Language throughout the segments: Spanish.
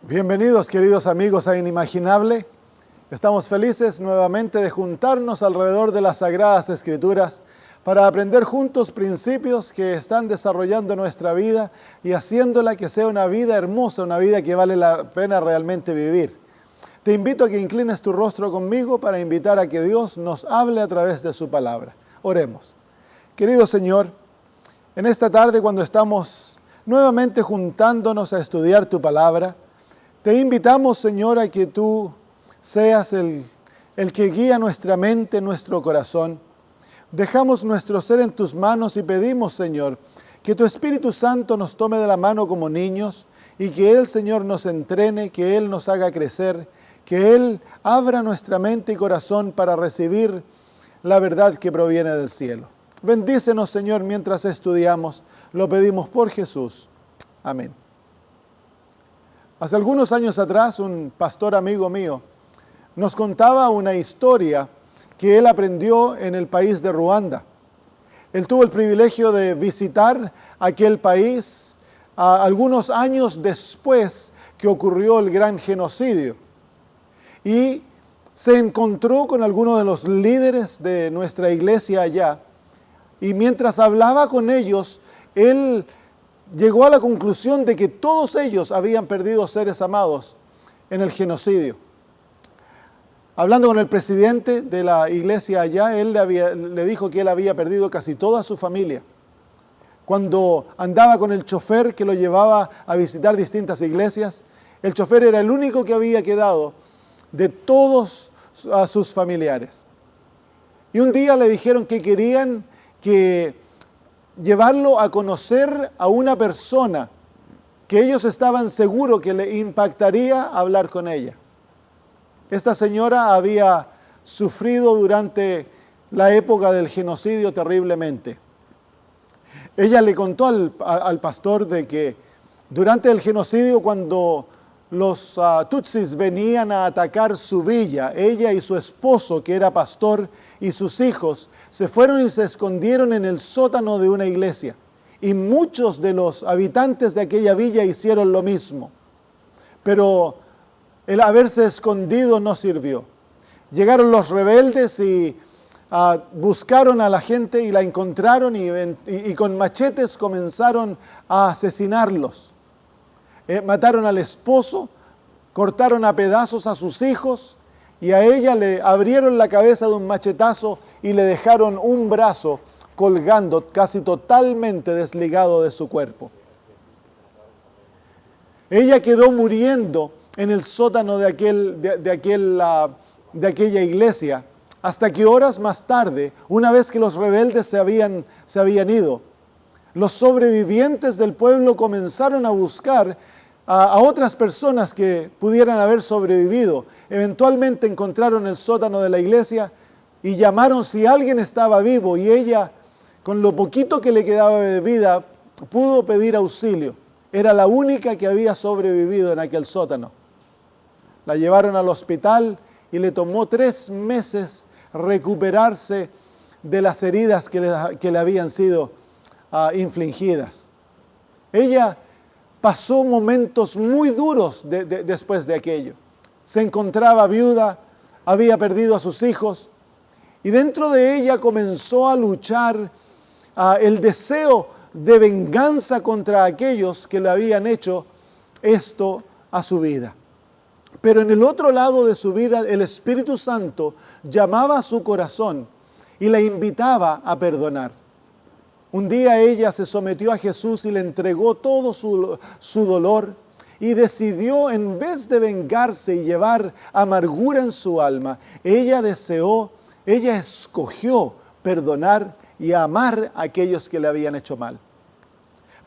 Bienvenidos, queridos amigos, a Inimaginable. Estamos felices nuevamente de juntarnos alrededor de las Sagradas Escrituras para aprender juntos principios que están desarrollando nuestra vida y haciéndola que sea una vida hermosa, una vida que vale la pena realmente vivir. Te invito a que inclines tu rostro conmigo para invitar a que Dios nos hable a través de su palabra. Oremos. Querido Señor, en esta tarde cuando estamos nuevamente juntándonos a estudiar tu palabra, te invitamos, Señor, a que tú seas el que guía nuestra mente, nuestro corazón. Dejamos nuestro ser en tus manos y pedimos, Señor, que tu Espíritu Santo nos tome de la mano como niños y que Él, Señor, nos entrene, que Él nos haga crecer, que Él abra nuestra mente y corazón para recibir la verdad que proviene del cielo. Bendícenos, Señor, mientras estudiamos. Lo pedimos por Jesús. Amén. Hace algunos años atrás, un pastor amigo mío nos contaba una historia que él aprendió en el país de Ruanda. Él tuvo el privilegio de visitar aquel país algunos años después que ocurrió el gran genocidio. Y se encontró con algunos de los líderes de nuestra iglesia allá. Y mientras hablaba con ellos, él llegó a la conclusión de que todos ellos habían perdido seres amados en el genocidio. Hablando con el presidente de la iglesia allá, él le dijo que él había perdido casi toda su familia. Cuando andaba con el chofer que lo llevaba a visitar distintas iglesias, el chofer era el único que había quedado de todos sus familiares. Y un día le dijeron que querían llevarlo a conocer a una persona que ellos estaban seguros que le impactaría hablar con ella. Esta señora había sufrido durante la época del genocidio terriblemente. Ella le contó al pastor de que durante el genocidio, cuando los tutsis venían a atacar su villa, ella y su esposo, que era pastor, y sus hijos, se fueron y se escondieron en el sótano de una iglesia. Y muchos de los habitantes de aquella villa hicieron lo mismo. Pero el haberse escondido no sirvió. Llegaron los rebeldes y buscaron a la gente y la encontraron y con machetes comenzaron a asesinarlos. Mataron al esposo, cortaron a pedazos a sus hijos y a ella le abrieron la cabeza de un machetazo y le dejaron un brazo colgando casi totalmente desligado de su cuerpo. Ella quedó muriendo en el sótano de aquella iglesia hasta que horas más tarde, una vez que los rebeldes se habían ido, los sobrevivientes del pueblo comenzaron a buscar a otras personas que pudieran haber sobrevivido. Eventualmente encontraron el sótano de la iglesia y llamaron si alguien estaba vivo, y ella, con lo poquito que le quedaba de vida, pudo pedir auxilio. Era la única que había sobrevivido en aquel sótano. La llevaron al hospital y le tomó 3 meses recuperarse de las heridas que le habían sido infligidas. Ella pasó momentos muy duros después de aquello. Se encontraba viuda, había perdido a sus hijos y dentro de ella comenzó a luchar el deseo de venganza contra aquellos que le habían hecho esto a su vida. Pero en el otro lado de su vida, el Espíritu Santo llamaba a su corazón y la invitaba a perdonar. Un día ella se sometió a Jesús y le entregó todo su dolor y decidió, en vez de vengarse y llevar amargura en su alma, ella escogió perdonar y amar a aquellos que le habían hecho mal.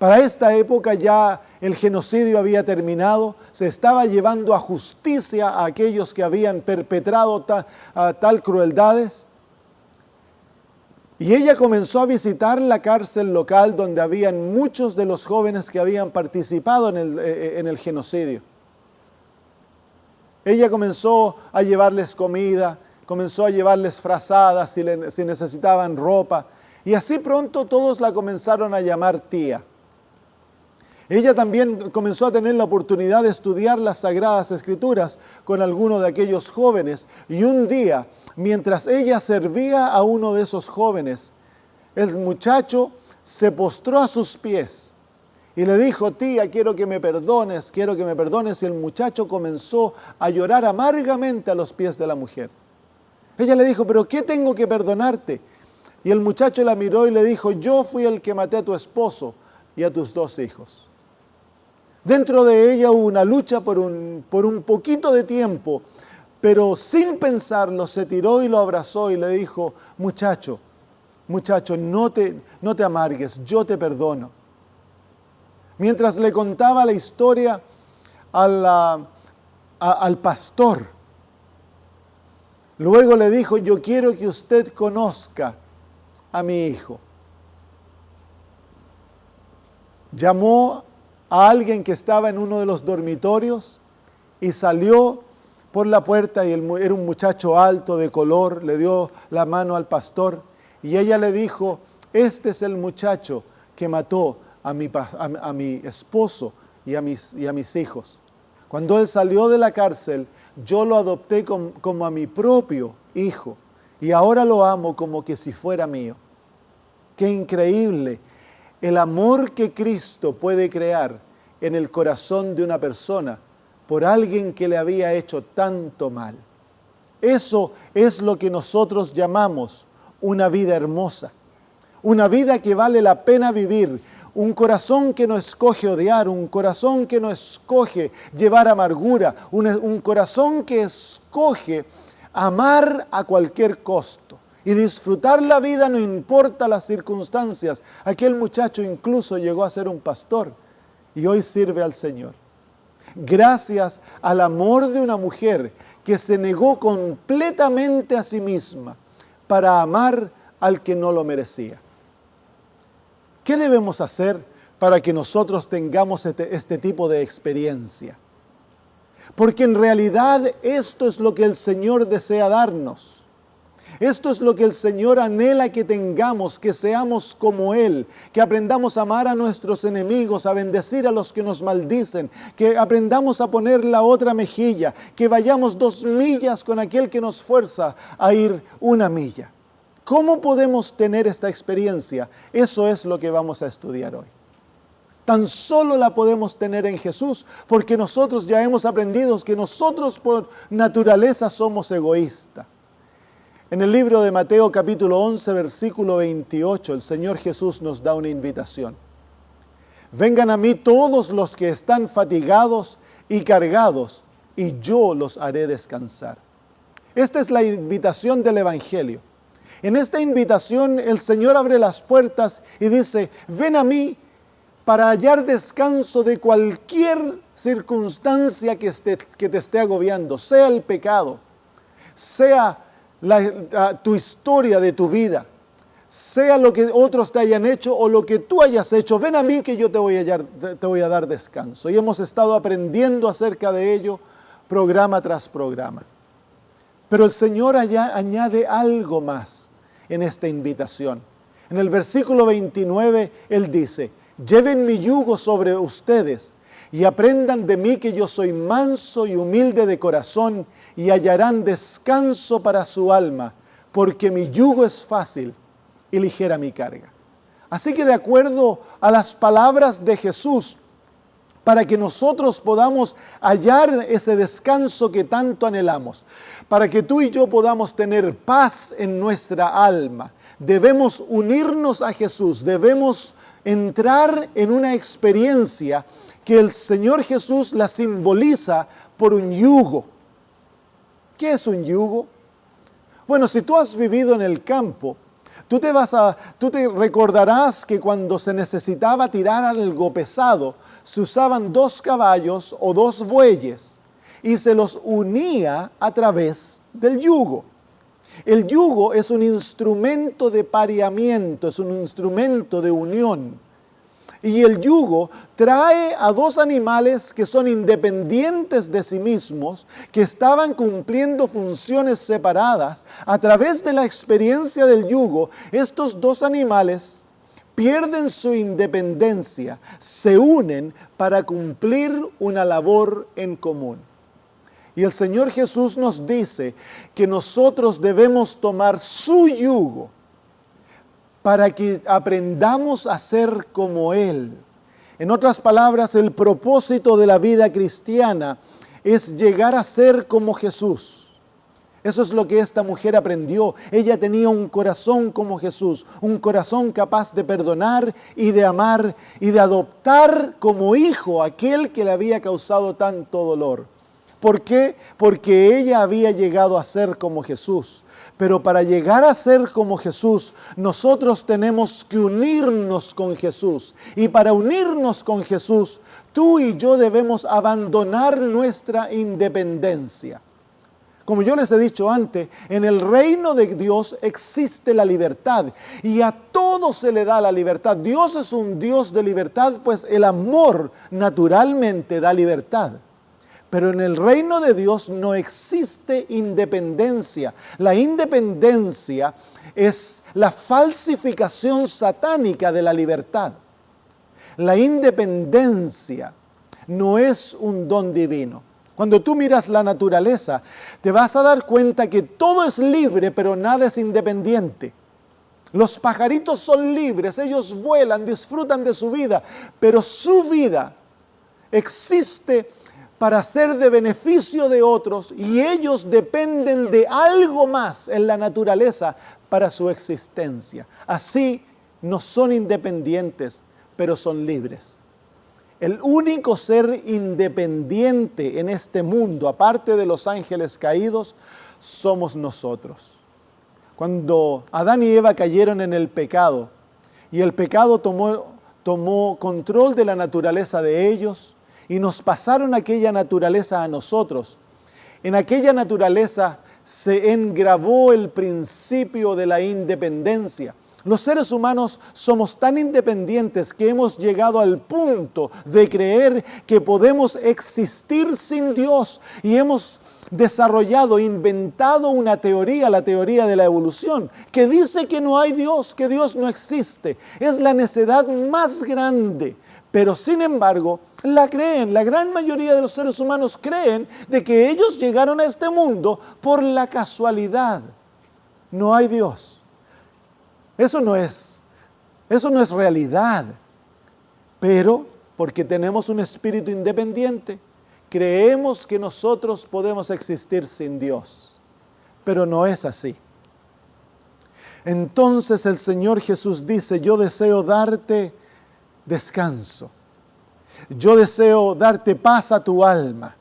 Para esta época ya el genocidio había terminado, se estaba llevando a justicia a aquellos que habían perpetrado tal crueldades. Y ella comenzó a visitar la cárcel local donde habían muchos de los jóvenes que habían participado en el genocidio. Ella comenzó a llevarles comida, comenzó a llevarles frazadas si necesitaban ropa. Y así pronto todos la comenzaron a llamar tía. Ella también comenzó a tener la oportunidad de estudiar las Sagradas Escrituras con alguno de aquellos jóvenes. Y un día, mientras ella servía a uno de esos jóvenes, el muchacho se postró a sus pies y le dijo: tía, quiero que me perdones. Y el muchacho comenzó a llorar amargamente a los pies de la mujer. Ella le dijo: ¿pero qué tengo que perdonarte? Y el muchacho la miró y le dijo: yo fui el que maté a tu esposo y a tus 2 hijos. Dentro de ella hubo una lucha por un poquito de tiempo, pero sin pensarlo se tiró y lo abrazó y le dijo: muchacho, no te amargues, yo te perdono. Mientras le contaba la historia al pastor, luego le dijo: yo quiero que usted conozca a mi hijo. Llamó a alguien que estaba en uno de los dormitorios y salió por la puerta, y era un muchacho alto, de color, le dio la mano al pastor y ella le dijo: este es el muchacho que mató a mi esposo y a mis hijos. Cuando él salió de la cárcel, yo lo adopté como a mi propio hijo y ahora lo amo como que si fuera mío. ¡Qué increíble! El amor que Cristo puede crear en el corazón de una persona por alguien que le había hecho tanto mal. Eso es lo que nosotros llamamos una vida hermosa, una vida que vale la pena vivir, un corazón que no escoge odiar, un corazón que no escoge llevar amargura, un corazón que escoge amar a cualquier costo y disfrutar la vida no importa las circunstancias. Aquel muchacho incluso llegó a ser un pastor y hoy sirve al Señor. Gracias al amor de una mujer que se negó completamente a sí misma para amar al que no lo merecía. ¿Qué debemos hacer para que nosotros tengamos este tipo de experiencia? Porque en realidad esto es lo que el Señor desea darnos. Esto es lo que el Señor anhela que tengamos, que seamos como Él, que aprendamos a amar a nuestros enemigos, a bendecir a los que nos maldicen, que aprendamos a poner la otra mejilla, que vayamos 2 millas con aquel que nos fuerza a ir 1 milla. ¿Cómo podemos tener esta experiencia? Eso es lo que vamos a estudiar hoy. Tan solo la podemos tener en Jesús, porque nosotros ya hemos aprendido que nosotros por naturaleza somos egoístas. En el libro de Mateo capítulo 11, versículo 28, el Señor Jesús nos da una invitación. Vengan a mí todos los que están fatigados y cargados, y yo los haré descansar. Esta es la invitación del Evangelio. En esta invitación el Señor abre las puertas y dice: ven a mí para hallar descanso de cualquier circunstancia que te esté agobiando, sea el pecado, sea tu historia de tu vida, sea lo que otros te hayan hecho o lo que tú hayas hecho. Ven a mí que yo te voy a dar descanso. Y hemos estado aprendiendo acerca de ello programa tras programa. Pero el Señor añade algo más en esta invitación. En el versículo 29 Él dice: lleven mi yugo sobre ustedes y aprendan de mí que yo soy manso y humilde de corazón, y hallarán descanso para su alma, porque mi yugo es fácil y ligera mi carga. Así que de acuerdo a las palabras de Jesús, para que nosotros podamos hallar ese descanso que tanto anhelamos, para que tú y yo podamos tener paz en nuestra alma, debemos unirnos a Jesús, debemos entrar en una experiencia que el Señor Jesús la simboliza por un yugo. ¿Qué es un yugo? Bueno, si tú has vivido en el campo, tú te recordarás que cuando se necesitaba tirar algo pesado, se usaban 2 caballos o 2 bueyes y se los unía a través del yugo. El yugo es un instrumento de pareamiento, es un instrumento de unión. Y el yugo trae a 2 animales que son independientes de sí mismos, que estaban cumpliendo funciones separadas. A través de la experiencia del yugo, estos 2 animales pierden su independencia, se unen para cumplir una labor en común. Y el Señor Jesús nos dice que nosotros debemos tomar su yugo para que aprendamos a ser como Él. En otras palabras, el propósito de la vida cristiana es llegar a ser como Jesús. Eso es lo que esta mujer aprendió. Ella tenía un corazón como Jesús, un corazón capaz de perdonar y de amar y de adoptar como hijo a aquel que le había causado tanto dolor. ¿Por qué? Porque ella había llegado a ser como Jesús. Pero para llegar a ser como Jesús, nosotros tenemos que unirnos con Jesús. Y para unirnos con Jesús, tú y yo debemos abandonar nuestra independencia. Como yo les he dicho antes, en el reino de Dios existe la libertad y a todos se le da la libertad. Dios es un Dios de libertad, pues el amor naturalmente da libertad. Pero en el reino de Dios no existe independencia. La independencia es la falsificación satánica de la libertad. La independencia no es un don divino. Cuando tú miras la naturaleza, te vas a dar cuenta que todo es libre, pero nada es independiente. Los pajaritos son libres, ellos vuelan, disfrutan de su vida, pero su vida existe para ser de beneficio de otros y ellos dependen de algo más en la naturaleza para su existencia. Así no son independientes, pero son libres. El único ser independiente en este mundo, aparte de los ángeles caídos, somos nosotros. Cuando Adán y Eva cayeron en el pecado y el pecado tomó control de la naturaleza de ellos, y nos pasaron aquella naturaleza a nosotros. En aquella naturaleza se engravó el principio de la independencia. Los seres humanos somos tan independientes que hemos llegado al punto de creer que podemos existir sin Dios y hemos desarrollado, inventado una teoría, la teoría de la evolución, que dice que no hay Dios, que Dios no existe. Es la necedad más grande. Pero sin embargo, la creen. La gran mayoría de los seres humanos creen de que ellos llegaron a este mundo por la casualidad. No hay Dios. Eso no es realidad. Pero porque tenemos un espíritu independiente, creemos que nosotros podemos existir sin Dios. Pero no es así. Entonces el Señor Jesús dice, yo deseo darte descanso. Yo deseo darte paz a tu alma,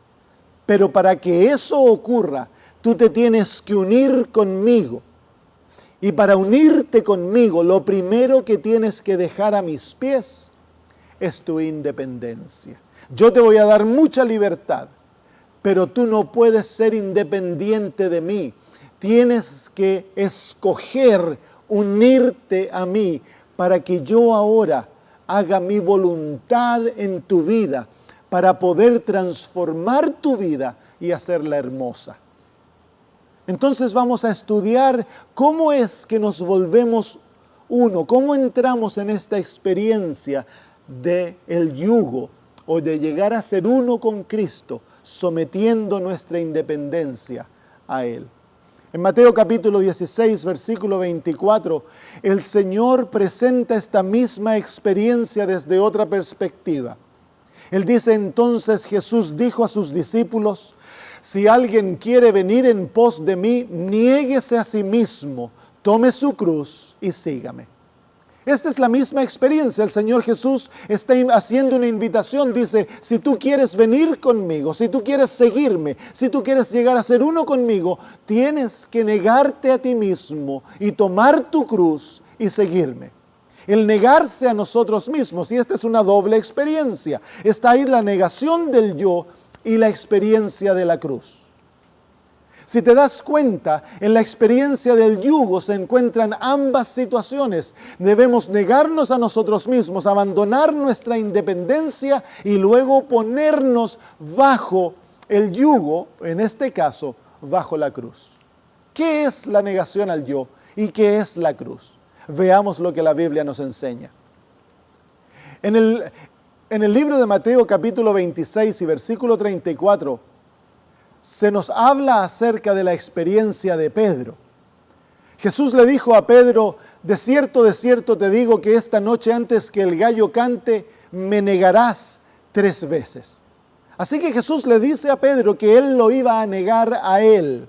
pero para que eso ocurra, tú te tienes que unir conmigo. Y para unirte conmigo, lo primero que tienes que dejar a mis pies es tu independencia. Yo te voy a dar mucha libertad, pero tú no puedes ser independiente de mí. Tienes que escoger unirte a mí para que yo ahora haga mi voluntad en tu vida para poder transformar tu vida y hacerla hermosa. Entonces vamos a estudiar cómo es que nos volvemos uno, cómo entramos en esta experiencia del yugo o de llegar a ser uno con Cristo, sometiendo nuestra independencia a Él. En Mateo capítulo 16, versículo 24, el Señor presenta esta misma experiencia desde otra perspectiva. Él dice, entonces Jesús dijo a sus discípulos, si alguien quiere venir en pos de mí, niéguese a sí mismo, tome su cruz y sígame. Esta es la misma experiencia. El Señor Jesús está haciendo una invitación. Dice, si tú quieres venir conmigo, si tú quieres seguirme, si tú quieres llegar a ser uno conmigo, tienes que negarte a ti mismo y tomar tu cruz y seguirme. El negarse a nosotros mismos, y esta es una doble experiencia. Está ahí la negación del yo y la experiencia de la cruz. Si te das cuenta, en la experiencia del yugo se encuentran ambas situaciones. Debemos negarnos a nosotros mismos, abandonar nuestra independencia y luego ponernos bajo el yugo, en este caso, bajo la cruz. ¿Qué es la negación al yo y qué es la cruz? Veamos lo que la Biblia nos enseña. En el libro de Mateo capítulo 26 y versículo 34, se nos habla acerca de la experiencia de Pedro. Jesús le dijo a Pedro: de cierto te digo que esta noche antes que el gallo cante, me negarás 3 veces. Así que Jesús le dice a Pedro que él lo iba a negar a él.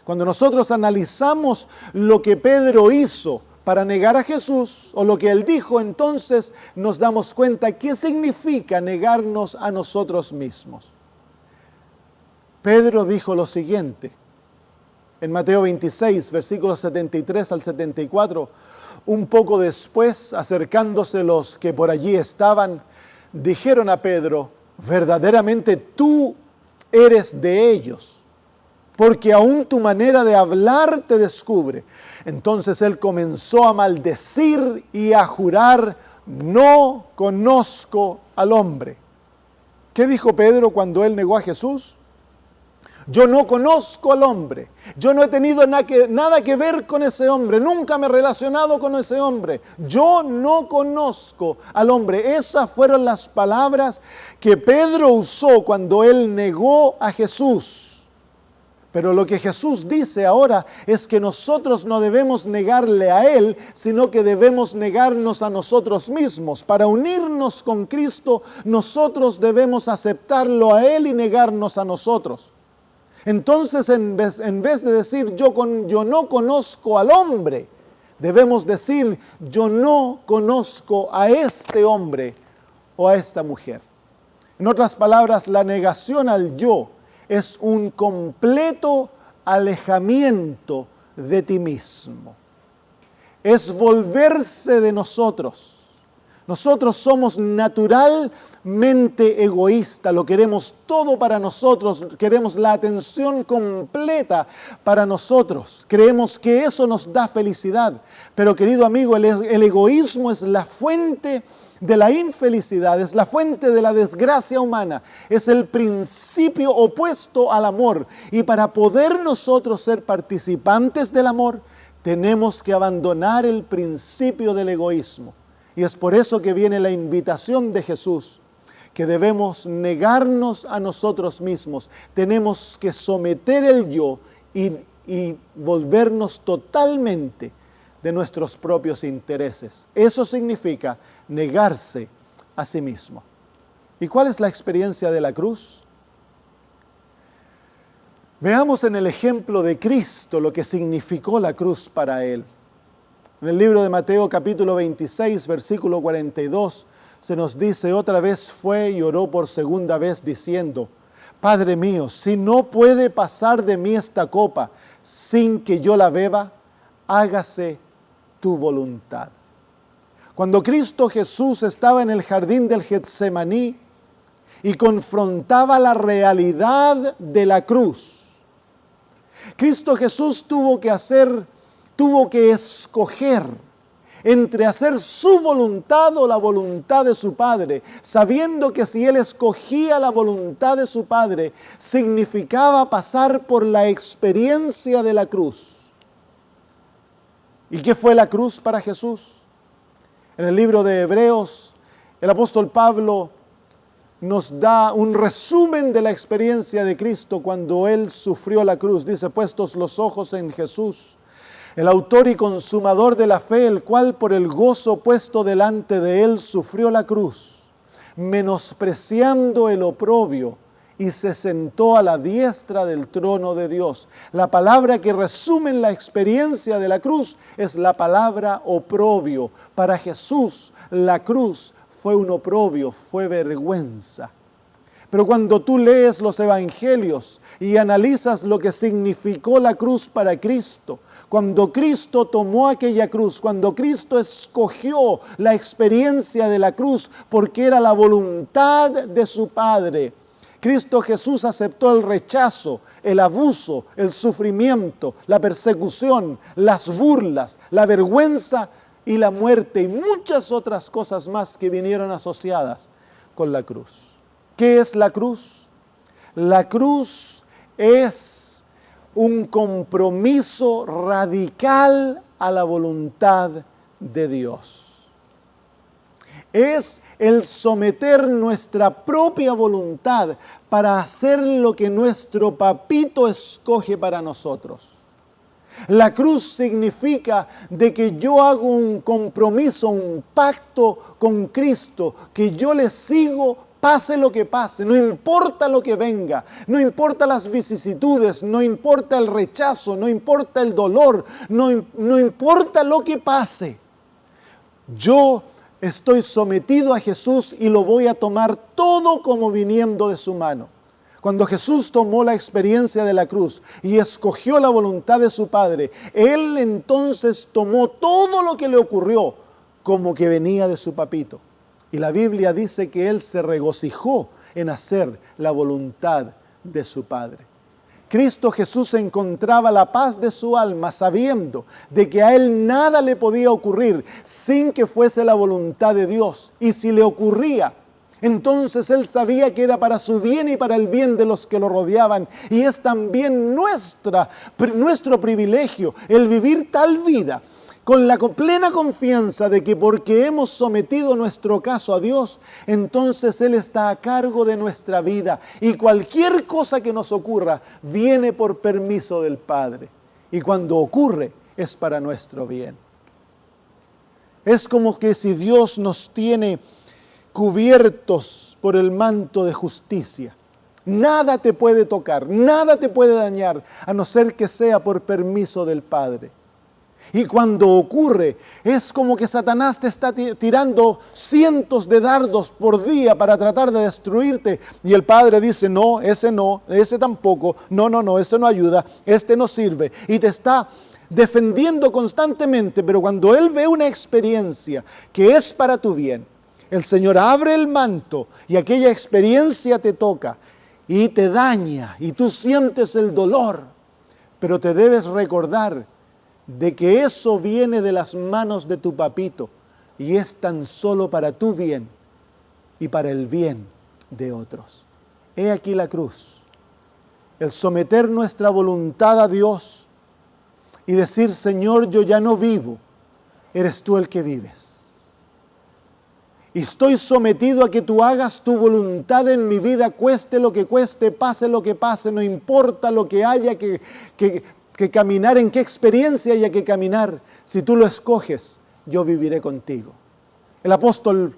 Cuando nosotros analizamos lo que Pedro hizo para negar a Jesús, o lo que él dijo, entonces nos damos cuenta qué significa negarnos a nosotros mismos. Pedro dijo lo siguiente, en Mateo 26, versículos 73 al 74, un poco después, acercándose los que por allí estaban, dijeron a Pedro: verdaderamente tú eres de ellos, porque aún tu manera de hablar te descubre. Entonces él comenzó a maldecir y a jurar: no conozco al hombre. ¿Qué dijo Pedro cuando él negó a Jesús? Yo no conozco al hombre. Yo no he tenido nada que ver con ese hombre. Nunca me he relacionado con ese hombre. Yo no conozco al hombre. Esas fueron las palabras que Pedro usó cuando él negó a Jesús. Pero lo que Jesús dice ahora es que nosotros no debemos negarle a Él, sino que debemos negarnos a nosotros mismos. Para unirnos con Cristo, nosotros debemos aceptarlo a Él y negarnos a nosotros. Entonces, en vez de decir yo no conozco al hombre, debemos decir yo no conozco a este hombre o a esta mujer. En otras palabras, la negación al yo es un completo alejamiento de ti mismo. Es volverse de nosotros. Nosotros somos naturalmente egoístas, lo queremos todo para nosotros, queremos la atención completa para nosotros. Creemos que eso nos da felicidad. Pero querido amigo, el egoísmo es la fuente de la infelicidad, es la fuente de la desgracia humana, es el principio opuesto al amor. Y para poder nosotros ser participantes del amor, tenemos que abandonar el principio del egoísmo. Y es por eso que viene la invitación de Jesús, que debemos negarnos a nosotros mismos. Tenemos que someter el yo y volvernos totalmente de nuestros propios intereses. Eso significa negarse a sí mismo. ¿Y cuál es la experiencia de la cruz? Veamos en el ejemplo de Cristo lo que significó la cruz para Él. En el libro de Mateo capítulo 26, versículo 42, se nos dice: otra vez fue y oró por segunda vez diciendo: Padre mío, si no puede pasar de mí esta copa sin que yo la beba, hágase tu voluntad. Cuando Cristo Jesús estaba en el jardín del Getsemaní y confrontaba la realidad de la cruz, Cristo Jesús tuvo que escoger entre hacer su voluntad o la voluntad de su Padre, sabiendo que si Él escogía la voluntad de su Padre, significaba pasar por la experiencia de la cruz. ¿Y qué fue la cruz para Jesús? En el libro de Hebreos, el apóstol Pablo nos da un resumen de la experiencia de Cristo cuando Él sufrió la cruz. Dice: puestos los ojos en Jesús, el autor y consumador de la fe, el cual por el gozo puesto delante de Él sufrió la cruz, menospreciando el oprobio, y se sentó a la diestra del trono de Dios. La palabra que resume la experiencia de la cruz es la palabra oprobio. Para Jesús, la cruz fue un oprobio, fue vergüenza. Pero cuando tú lees los evangelios y analizas lo que significó la cruz para Cristo, cuando Cristo tomó aquella cruz, cuando Cristo escogió la experiencia de la cruz porque era la voluntad de su Padre, Cristo Jesús aceptó el rechazo, el abuso, el sufrimiento, la persecución, las burlas, la vergüenza y la muerte y muchas otras cosas más que vinieron asociadas con la cruz. ¿Qué es la cruz? La cruz es un compromiso radical a la voluntad de Dios. es el someter nuestra propia voluntad para hacer lo que nuestro papito escoge para nosotros. La cruz significa de que yo hago un compromiso, un pacto con Cristo, que yo le sigo pase lo que pase, no importa lo que venga, no importa las vicisitudes, no importa el rechazo, no importa el dolor, no importa lo que pase. Yo estoy sometido a Jesús y lo voy a tomar todo como viniendo de su mano. Cuando Jesús tomó la experiencia de la cruz y escogió la voluntad de su Padre, Él entonces tomó todo lo que le ocurrió como que venía de su papito. Y la Biblia dice que Él se regocijó en hacer la voluntad de su Padre. Cristo Jesús encontraba la paz de su alma sabiendo de que a Él nada le podía ocurrir sin que fuese la voluntad de Dios. Y si le ocurría, entonces Él sabía que era para su bien y para el bien de los que lo rodeaban. Y es también nuestro privilegio el vivir tal vida con la plena confianza de que porque hemos sometido nuestro caso a Dios, entonces Él está a cargo de nuestra vida. Y cualquier cosa que nos ocurra viene por permiso del Padre. Y cuando ocurre es para nuestro bien. Es como que si Dios nos tiene cubiertos por el manto de justicia. Nada te puede tocar, nada te puede dañar, a no ser que sea por permiso del Padre. Y cuando ocurre, es como que Satanás te está tirando cientos de dardos por día para tratar de destruirte. Y el Padre dice, no, ese tampoco, no, ese no ayuda, este no sirve. Y te está defendiendo constantemente, pero cuando Él ve una experiencia que es para tu bien, el Señor abre el manto y aquella experiencia te toca y te daña y tú sientes el dolor, pero te debes recordar de que eso viene de las manos de tu papito y es tan solo para tu bien y para el bien de otros. He aquí la cruz, el someter nuestra voluntad a Dios y decir, Señor, yo ya no vivo, eres tú el que vives. Y estoy sometido a que tú hagas tu voluntad en mi vida, cueste lo que cueste, pase lo que pase, no importa lo que haya que caminar, en qué experiencia haya que caminar. Si tú lo escoges, yo viviré contigo. El apóstol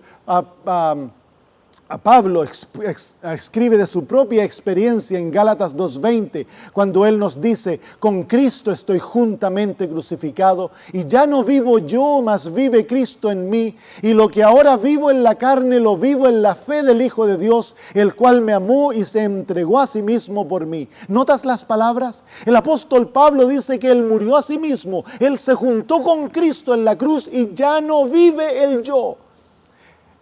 Pablo escribe de su propia experiencia en Gálatas 2:20, cuando él nos dice, con Cristo estoy juntamente crucificado, y ya no vivo yo, mas vive Cristo en mí, y lo que ahora vivo en la carne, lo vivo en la fe del Hijo de Dios, el cual me amó y se entregó a sí mismo por mí. ¿Notas las palabras? El apóstol Pablo dice que él murió a sí mismo, él se juntó con Cristo en la cruz y ya no vive el yo.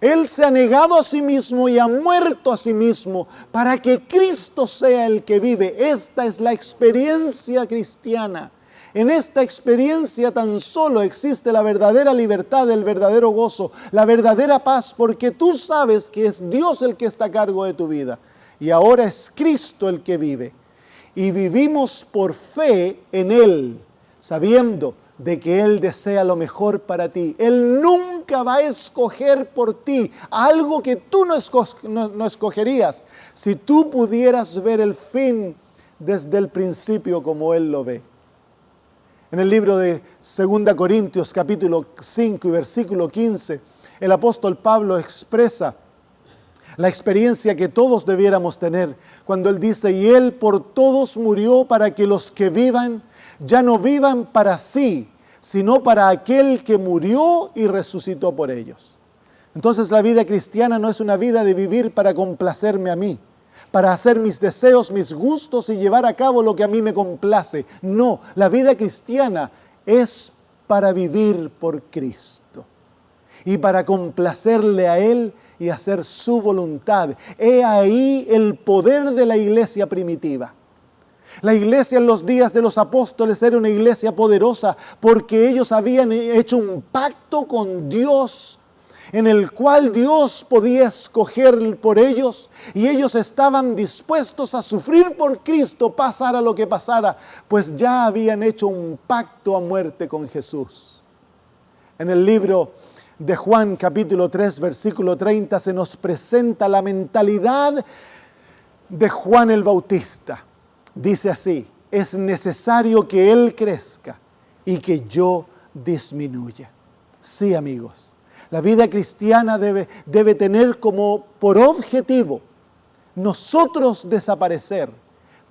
Él se ha negado a sí mismo y ha muerto a sí mismo para que Cristo sea el que vive. Esta es la experiencia cristiana. En esta experiencia tan solo existe la verdadera libertad, el verdadero gozo, la verdadera paz, porque tú sabes que es Dios el que está a cargo de tu vida. Y ahora es Cristo el que vive. Y vivimos por fe en Él, sabiendo de que Él desea lo mejor para ti. Él nunca va a escoger por ti algo que tú no escogerías si tú pudieras ver el fin desde el principio como Él lo ve. En el libro de 2 Corintios capítulo 5 y versículo 15, el apóstol Pablo expresa la experiencia que todos debiéramos tener cuando él dice, y Él por todos murió para que los que vivan ya no vivan para sí, sino para aquel que murió y resucitó por ellos. Entonces la vida cristiana no es una vida de vivir para complacerme a mí, para hacer mis deseos, mis gustos y llevar a cabo lo que a mí me complace. No, la vida cristiana es para vivir por Cristo y para complacerle a Él y hacer su voluntad. He ahí el poder de la iglesia primitiva. La iglesia en los días de los apóstoles era una iglesia poderosa porque ellos habían hecho un pacto con Dios en el cual Dios podía escoger por ellos y ellos estaban dispuestos a sufrir por Cristo, pasara lo que pasara, pues ya habían hecho un pacto a muerte con Jesús. En el libro de Juan capítulo 3, versículo 30, se nos presenta la mentalidad de Juan el Bautista. Dice así: es necesario que Él crezca y que yo disminuya. Sí, amigos, la vida cristiana debe tener como por objetivo nosotros desaparecer,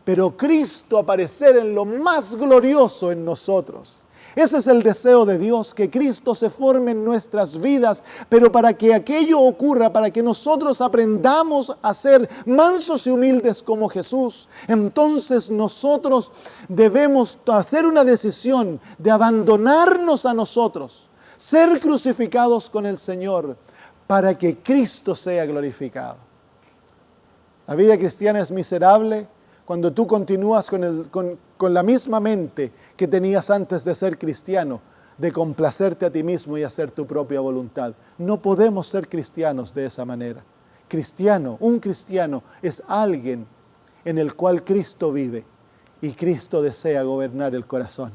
pero Cristo aparecer en lo más glorioso en nosotros. Ese es el deseo de Dios, que Cristo se forme en nuestras vidas, pero para que aquello ocurra, para que nosotros aprendamos a ser mansos y humildes como Jesús, entonces nosotros debemos hacer una decisión de abandonarnos a nosotros, ser crucificados con el Señor, para que Cristo sea glorificado. La vida cristiana es miserable cuando tú continúas con la misma mente que tenías antes de ser cristiano, de complacerte a ti mismo y hacer tu propia voluntad. No podemos ser cristianos de esa manera. Un cristiano es alguien en el cual Cristo vive y Cristo desea gobernar el corazón.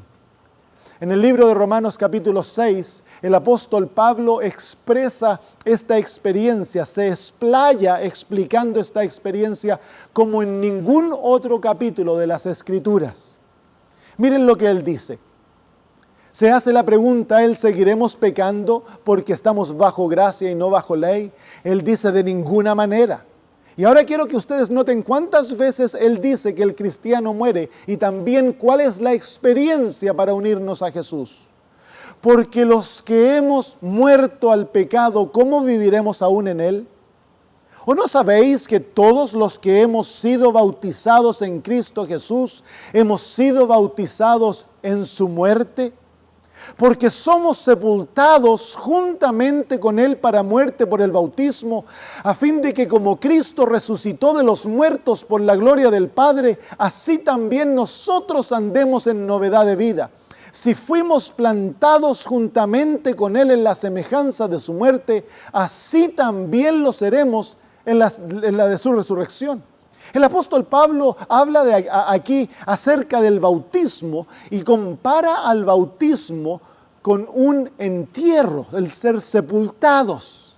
En el libro de Romanos capítulo 6, el apóstol Pablo expresa esta experiencia, se explaya explicando esta experiencia como en ningún otro capítulo de las Escrituras. Miren lo que él dice. Se hace la pregunta: ¿seguiremos pecando porque estamos bajo gracia y no bajo ley? Él dice: de ninguna manera. Y ahora quiero que ustedes noten cuántas veces él dice que el cristiano muere y también cuál es la experiencia para unirnos a Jesús. Porque los que hemos muerto al pecado, ¿cómo viviremos aún en él? ¿O no sabéis que todos los que hemos sido bautizados en Cristo Jesús, hemos sido bautizados en su muerte? Porque somos sepultados juntamente con Él para muerte por el bautismo, a fin de que como Cristo resucitó de los muertos por la gloria del Padre, así también nosotros andemos en novedad de vida. Si fuimos plantados juntamente con Él en la semejanza de su muerte, así también lo seremos en la de su resurrección. El apóstol Pablo habla aquí acerca del bautismo y compara al bautismo con un entierro, el ser sepultados.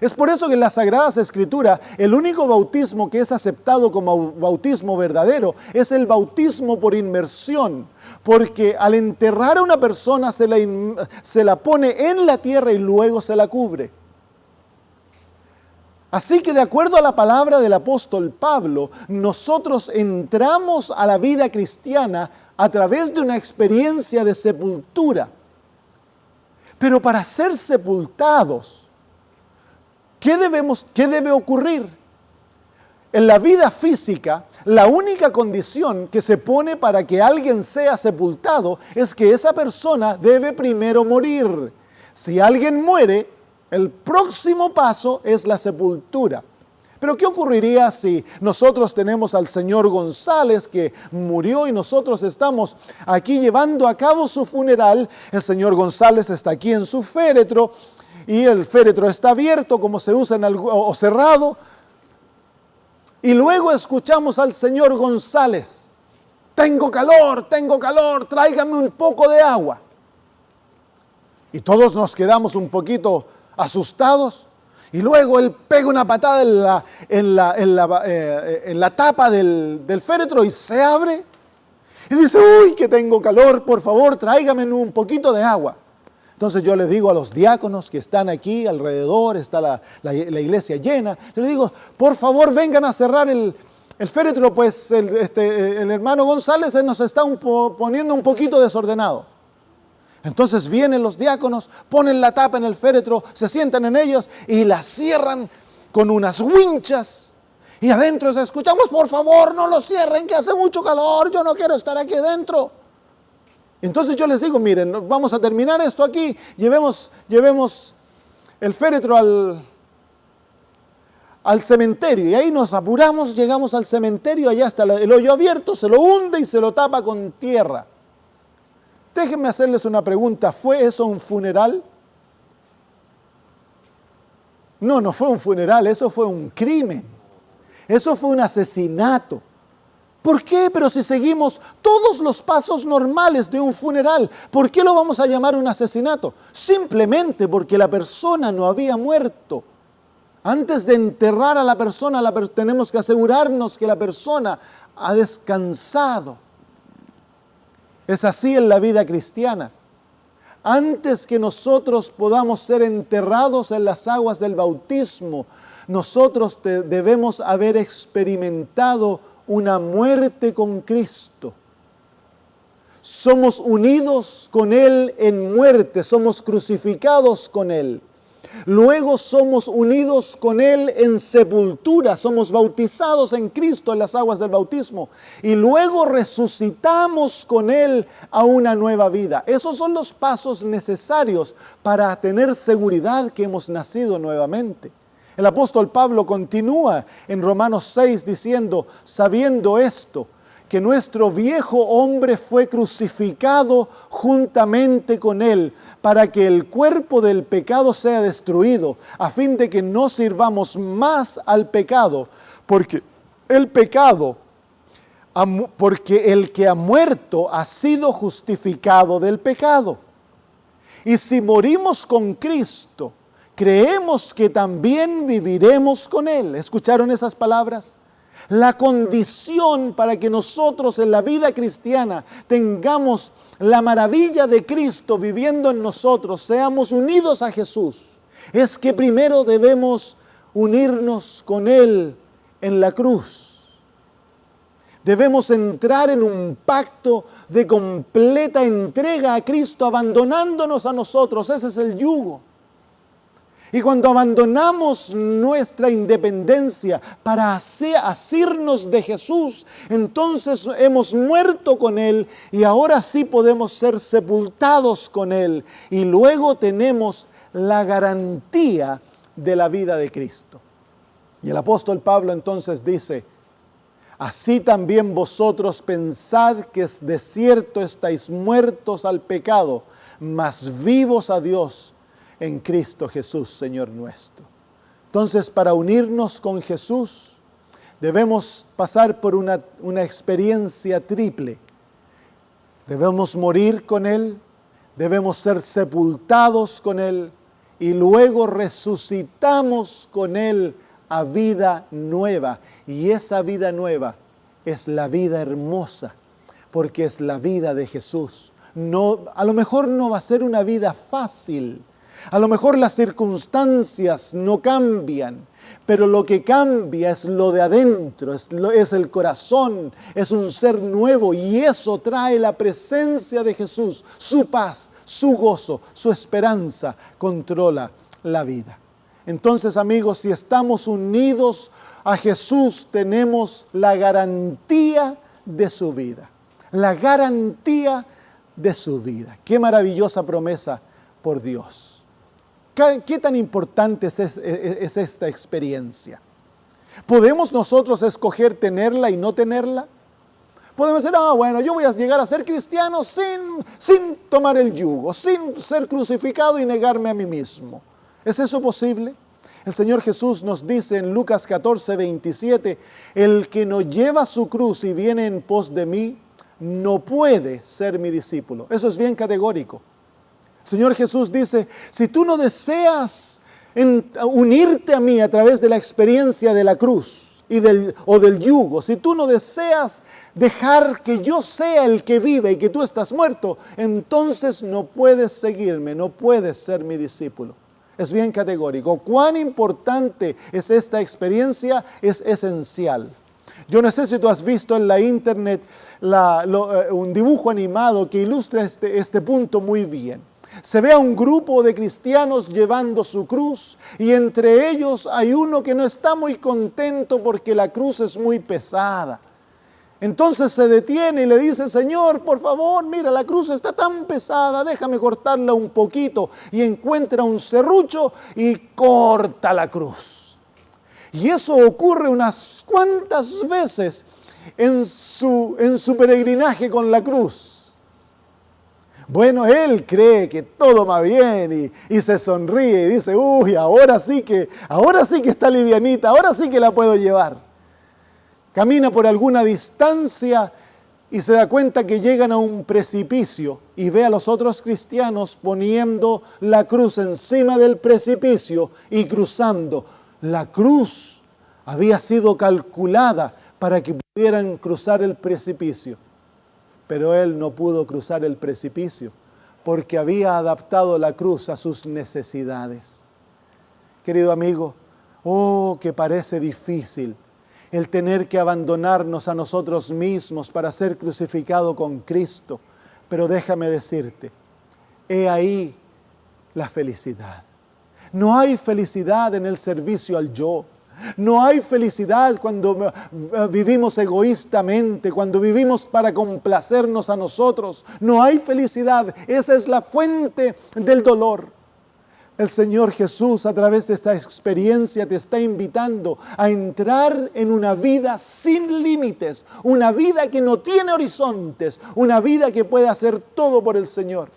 Es por eso que en las Sagradas Escrituras el único bautismo que es aceptado como bautismo verdadero es el bautismo por inmersión, porque al enterrar a una persona se la pone en la tierra y luego se la cubre. Así que de acuerdo a la palabra del apóstol Pablo, nosotros entramos a la vida cristiana a través de una experiencia de sepultura. Pero para ser sepultados, ¿qué debe ocurrir? En la vida física, la única condición que se pone para que alguien sea sepultado es que esa persona debe primero morir. Si alguien muere, el próximo paso es la sepultura. Pero ¿qué ocurriría si nosotros tenemos al señor González que murió y nosotros estamos aquí llevando a cabo su funeral? El señor González está aquí en su féretro y el féretro está abierto como se usa o cerrado. Y luego escuchamos al señor González: tengo calor, tráigame un poco de agua. Y todos nos quedamos un poquito asustados, y luego él pega una patada en la tapa del féretro y se abre y dice: uy, que tengo calor, por favor, tráigame un poquito de agua. Entonces yo les digo a los diáconos que están aquí alrededor, está la iglesia llena, yo les digo: por favor, vengan a cerrar el féretro, pues el hermano González nos está poniendo un poquito desordenado. Entonces vienen los diáconos, ponen la tapa en el féretro, se sientan en ellos y la cierran con unas winchas. Y adentro escuchamos: por favor, no lo cierren, que hace mucho calor, yo no quiero estar aquí adentro. Entonces yo les digo: miren, vamos a terminar esto aquí, llevemos el féretro al cementerio. Y ahí nos apuramos, llegamos al cementerio, allá está el hoyo abierto, se lo hunde y se lo tapa con tierra. Déjenme hacerles una pregunta: ¿fue eso un funeral? No, no fue un funeral, eso fue un crimen. Eso fue un asesinato. ¿Por qué? Pero si seguimos todos los pasos normales de un funeral, ¿por qué lo vamos a llamar un asesinato? Simplemente porque la persona no había muerto. Antes de enterrar a la persona, tenemos que asegurarnos que la persona ha descansado. Es así en la vida cristiana. Antes que nosotros podamos ser enterrados en las aguas del bautismo, nosotros debemos haber experimentado una muerte con Cristo. Somos unidos con Él en muerte, somos crucificados con Él. Luego somos unidos con Él en sepultura, somos bautizados en Cristo en las aguas del bautismo. Y luego resucitamos con Él a una nueva vida. Esos son los pasos necesarios para tener seguridad que hemos nacido nuevamente. El apóstol Pablo continúa en Romanos 6 diciendo, sabiendo esto, que nuestro viejo hombre fue crucificado juntamente con Él, para que el cuerpo del pecado sea destruido, a fin de que no sirvamos más al pecado, porque el que ha muerto ha sido justificado del pecado. Y si morimos con Cristo, creemos que también viviremos con Él. ¿Escucharon esas palabras? La condición para que nosotros en la vida cristiana tengamos la maravilla de Cristo viviendo en nosotros, seamos unidos a Jesús, es que primero debemos unirnos con Él en la cruz. Debemos entrar en un pacto de completa entrega a Cristo, abandonándonos a nosotros. Ese es el yugo. Y cuando abandonamos nuestra independencia para asirnos de Jesús, entonces hemos muerto con Él y ahora sí podemos ser sepultados con Él. Y luego tenemos la garantía de la vida de Cristo. Y el apóstol Pablo entonces dice, así también vosotros pensad que de cierto estáis muertos al pecado, mas vivos a Dios en Cristo Jesús, Señor nuestro. Entonces, para unirnos con Jesús, debemos pasar por una experiencia triple. Debemos morir con Él, debemos ser sepultados con Él y luego resucitamos con Él a vida nueva. Y esa vida nueva es la vida hermosa, porque es la vida de Jesús. No, a lo mejor no va a ser una vida fácil. A lo mejor las circunstancias no cambian, pero lo que cambia es lo de adentro, es el corazón, es un ser nuevo y eso trae la presencia de Jesús, su paz, su gozo, su esperanza, controla la vida. Entonces, amigos, si estamos unidos a Jesús, tenemos la garantía de su vida, la garantía de su vida. Qué maravillosa promesa por Dios. ¿Qué tan importante es esta experiencia? ¿Podemos nosotros escoger tenerla y no tenerla? Podemos decir, bueno, yo voy a llegar a ser cristiano sin tomar el yugo, sin ser crucificado y negarme a mí mismo. ¿Es eso posible? El Señor Jesús nos dice en Lucas 14, 27, el que no lleva su cruz y viene en pos de mí, no puede ser mi discípulo. Eso es bien categórico. Señor Jesús dice, si tú no deseas unirte a mí a través de la experiencia de la cruz o del yugo, si tú no deseas dejar que yo sea el que vive y que tú estás muerto, entonces no puedes seguirme, no puedes ser mi discípulo. Es bien categórico. ¿Cuán importante es esta experiencia? Es esencial. Yo no sé si tú has visto en la internet un dibujo animado que ilustra este punto muy bien. Se ve a un grupo de cristianos llevando su cruz y entre ellos hay uno que no está muy contento porque la cruz es muy pesada. Entonces se detiene y le dice, Señor, por favor, mira, la cruz está tan pesada, déjame cortarla un poquito. Y encuentra un serrucho y corta la cruz. Y eso ocurre unas cuantas veces en su peregrinaje con la cruz. Bueno, él cree que todo va bien y se sonríe y dice, uy, ahora sí que está livianita, ahora sí que la puedo llevar. camina por alguna distancia y se da cuenta que llegan a un precipicio y ve a los otros cristianos poniendo la cruz encima del precipicio y cruzando. La cruz había sido calculada para que pudieran cruzar el precipicio, pero él no pudo cruzar el precipicio porque había adaptado la cruz a sus necesidades. Querido amigo, que parece difícil el tener que abandonarnos a nosotros mismos para ser crucificado con Cristo. Pero déjame decirte, he ahí la felicidad. No hay felicidad en el servicio al yo. No hay felicidad cuando vivimos egoístamente, cuando vivimos para complacernos a nosotros. No hay felicidad. Esa es la fuente del dolor. El Señor Jesús, a través de esta experiencia, te está invitando a entrar en una vida sin límites, una vida que no tiene horizontes, una vida que puede hacer todo por el Señor.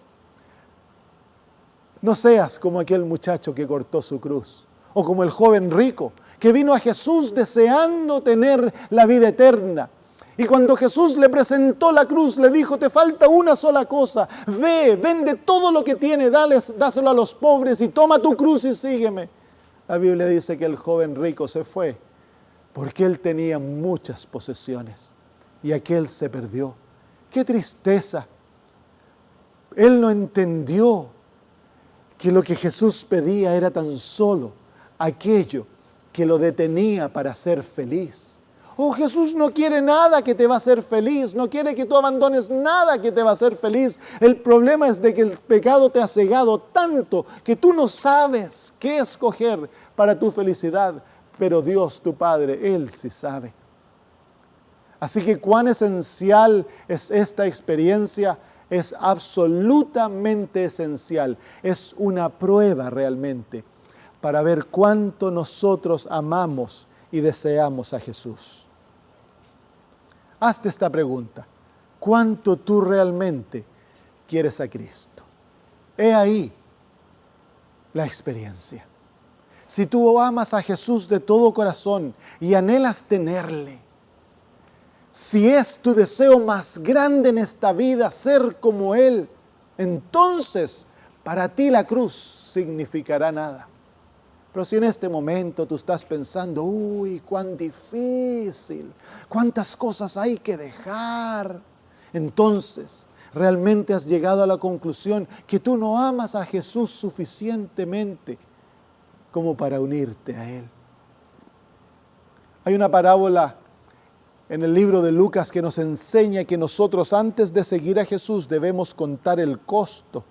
No seas como aquel muchacho que cortó su cruz, o como el joven rico que vino a Jesús deseando tener la vida eterna. Y cuando Jesús le presentó la cruz, le dijo: te falta una sola cosa. Ve, vende todo lo que tienes, dáselo a los pobres y toma tu cruz y sígueme. La Biblia dice que el joven rico se fue porque él tenía muchas posesiones y aquel se perdió. ¡Qué tristeza! Él no entendió que lo que Jesús pedía era tan solo aquello que lo detenía para ser feliz. Jesús no quiere nada que te va a hacer feliz, no quiere que tú abandones nada que te va a hacer feliz. El problema es de que el pecado te ha cegado tanto que tú no sabes qué escoger para tu felicidad, pero Dios, tu Padre, Él sí sabe. Así que cuán esencial es esta experiencia, es absolutamente esencial, es una prueba realmente para ver cuánto nosotros amamos y deseamos a Jesús. Hazte esta pregunta: ¿cuánto tú realmente quieres a Cristo? He ahí la experiencia. Si tú amas a Jesús de todo corazón y anhelas tenerle, si es tu deseo más grande en esta vida ser como Él, entonces para ti la cruz significará nada. Pero si en este momento tú estás pensando: cuán difícil, cuántas cosas hay que dejar, entonces realmente has llegado a la conclusión que tú no amas a Jesús suficientemente como para unirte a Él. Hay una parábola en el libro de Lucas que nos enseña que nosotros, antes de seguir a Jesús, debemos contar el costo.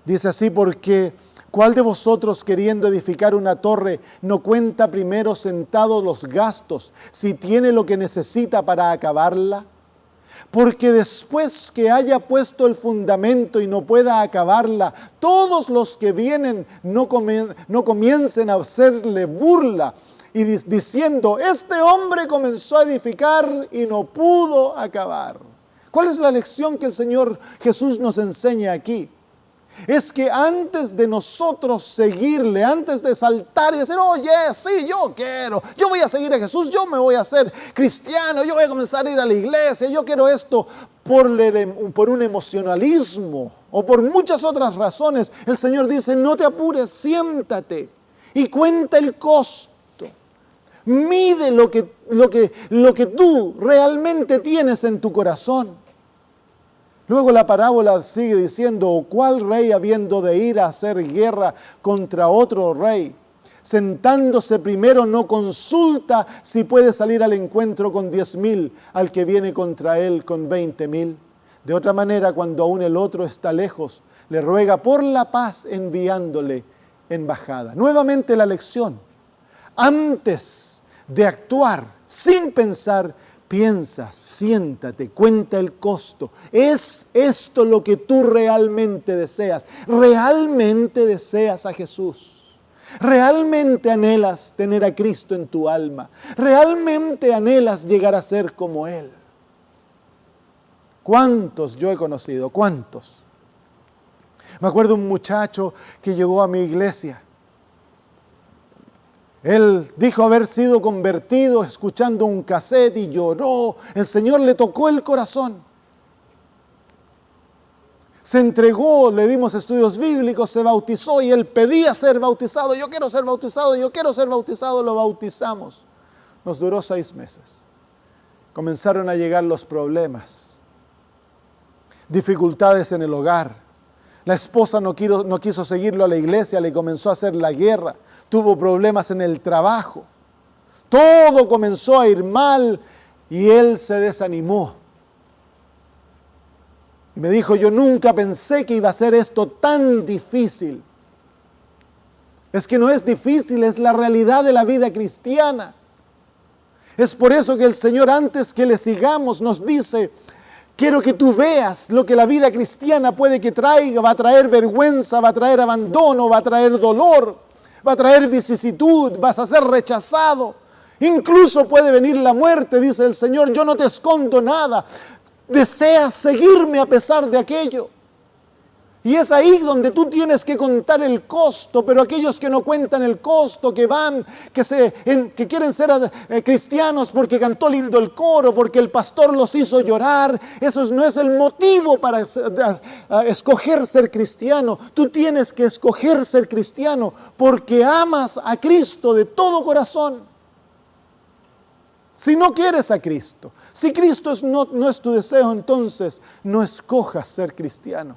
Dice así: porque ¿cuál de vosotros, queriendo edificar una torre, no cuenta primero sentados los gastos, si tiene lo que necesita para acabarla? Porque después que haya puesto el fundamento y no pueda acabarla, todos los que vienen no comiencen a hacerle burla y diciendo: este hombre comenzó a edificar y no pudo acabar. ¿Cuál es la lección que el Señor Jesús nos enseña aquí? Es que antes de nosotros seguirle, antes de saltar y decir: oye, sí, yo quiero, yo voy a seguir a Jesús, yo me voy a hacer cristiano, yo voy a comenzar a ir a la iglesia, yo quiero esto, por un emocionalismo o por muchas otras razones, el Señor dice: no te apures, siéntate y cuenta el costo. Mide lo que tú realmente tienes en tu corazón. Luego la parábola sigue diciendo: ¿o cuál rey, habiendo de ir a hacer guerra contra otro rey, sentándose primero no consulta si puede salir al encuentro con 10,000 al que viene contra él con 20,000? De otra manera, cuando aún el otro está lejos, le ruega por la paz enviándole embajada. Nuevamente la lección: antes de actuar sin pensar, piensa, siéntate, cuenta el costo. ¿Es esto lo que tú realmente deseas? ¿Realmente deseas a Jesús? ¿Realmente anhelas tener a Cristo en tu alma? ¿Realmente anhelas llegar a ser como Él? ¿Cuántos yo he conocido? ¿Cuántos? Me acuerdo un muchacho que llegó a mi iglesia Él dijo haber sido convertido escuchando un cassette y lloró. El Señor le tocó el corazón. Se entregó, le dimos estudios bíblicos, se bautizó y él pedía ser bautizado. Yo quiero ser bautizado, yo quiero ser bautizado. Lo bautizamos. Nos duró 6 meses. Comenzaron a llegar los problemas, dificultades en el hogar. La esposa no quiso seguirlo a la iglesia, le comenzó a hacer la guerra. Tuvo problemas en el trabajo. Todo comenzó a ir mal y él se desanimó. Y me dijo, yo nunca pensé que iba a ser esto tan difícil. Es que no es difícil, es la realidad de la vida cristiana. Es por eso que el Señor, antes que le sigamos, nos dice, quiero que tú veas lo que la vida cristiana puede que traiga. Va a traer vergüenza, va a traer abandono, va a traer dolor, va a traer vicisitud, vas a ser rechazado. Incluso puede venir la muerte, dice el Señor, yo no te escondo nada. Deseas seguirme a pesar de aquello. Y es ahí donde tú tienes que contar el costo, pero aquellos que no cuentan el costo, que van, que quieren ser cristianos porque cantó lindo el coro, porque el pastor los hizo llorar, eso no es el motivo para escoger ser cristiano. Tú tienes que escoger ser cristiano porque amas a Cristo de todo corazón. Si no quieres a Cristo, si Cristo no es tu deseo, entonces no escojas ser cristiano.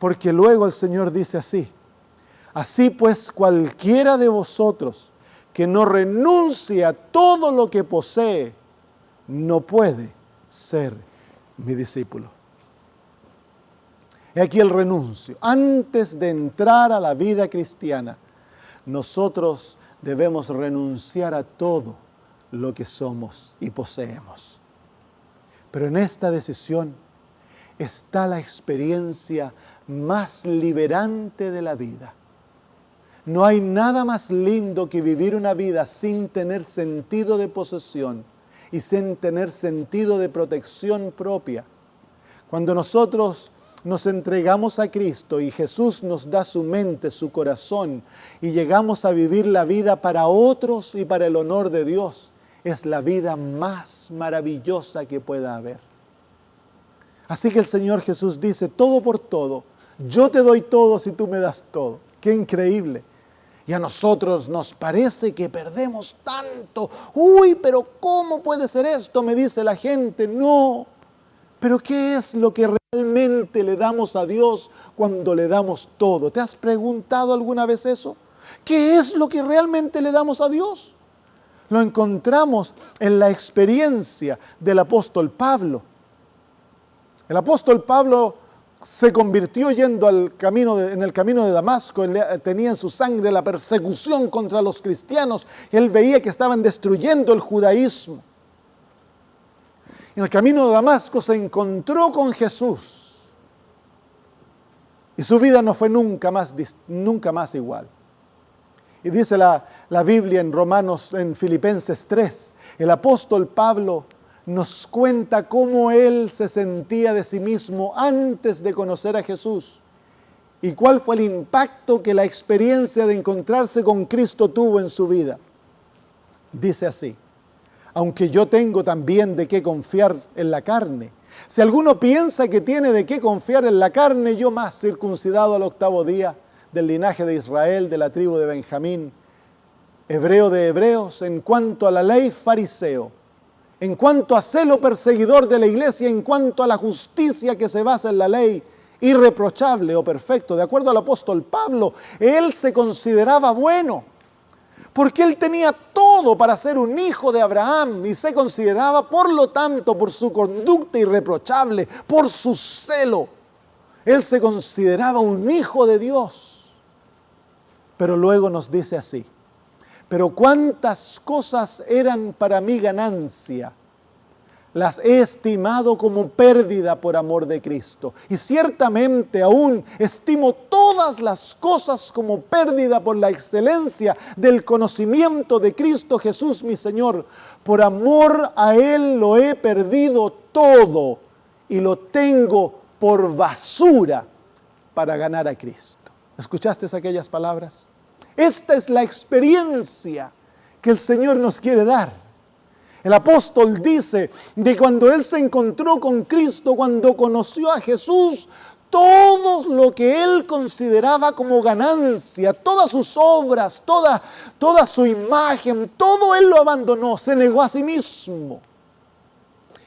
Porque luego el Señor dice así, así pues cualquiera de vosotros que no renuncie a todo lo que posee, no puede ser mi discípulo. He aquí el renuncio. Antes de entrar a la vida cristiana, nosotros debemos renunciar a todo lo que somos y poseemos. Pero en esta decisión está la experiencia más liberante de la vida. No hay nada más lindo que vivir una vida sin tener sentido de posesión y sin tener sentido de protección propia. Cuando nosotros nos entregamos a Cristo y Jesús nos da su mente, su corazón, y llegamos a vivir la vida para otros y para el honor de Dios, es la vida más maravillosa que pueda haber. Así que el Señor Jesús dice, todo por todo, yo te doy todo si tú me das todo. ¡Qué increíble! Y a nosotros nos parece que perdemos tanto. ¡Uy, pero cómo puede ser esto!, me dice la gente. No, pero ¿qué es lo que realmente le damos a Dios cuando le damos todo? ¿Te has preguntado alguna vez eso? ¿Qué es lo que realmente le damos a Dios? Lo encontramos en la experiencia del apóstol Pablo. El apóstol Pablo se convirtió yendo en el camino de Damasco. Él tenía en su sangre la persecución contra los cristianos. Él veía que estaban destruyendo el judaísmo. En el camino de Damasco se encontró con Jesús. Y su vida no fue nunca más igual. Y dice la Biblia en Filipenses 3, el apóstol Pablo nos cuenta cómo él se sentía de sí mismo antes de conocer a Jesús y cuál fue el impacto que la experiencia de encontrarse con Cristo tuvo en su vida. Dice así, aunque yo tengo también de qué confiar en la carne. Si alguno piensa que tiene de qué confiar en la carne, yo más, circuncidado al 8º día, del linaje de Israel, de la tribu de Benjamín, hebreo de hebreos, en cuanto a la ley fariseo, en cuanto a celo perseguidor de la iglesia, en cuanto a la justicia que se basa en la ley, irreprochable o perfecto. De acuerdo al apóstol Pablo, él se consideraba bueno, porque él tenía todo para ser un hijo de Abraham y se consideraba, por lo tanto, por su conducta irreprochable, por su celo, él se consideraba un hijo de Dios. Pero luego nos dice así, pero cuántas cosas eran para mí ganancia, las he estimado como pérdida por amor de Cristo. Y ciertamente aún estimo todas las cosas como pérdida por la excelencia del conocimiento de Cristo Jesús mi Señor. Por amor a Él lo he perdido todo y lo tengo por basura para ganar a Cristo. ¿Escuchaste aquellas palabras? Esta es la experiencia que el Señor nos quiere dar. El apóstol dice de cuando él se encontró con Cristo, cuando conoció a Jesús, todo lo que él consideraba como ganancia, todas sus obras, toda su imagen, todo él lo abandonó, se negó a sí mismo.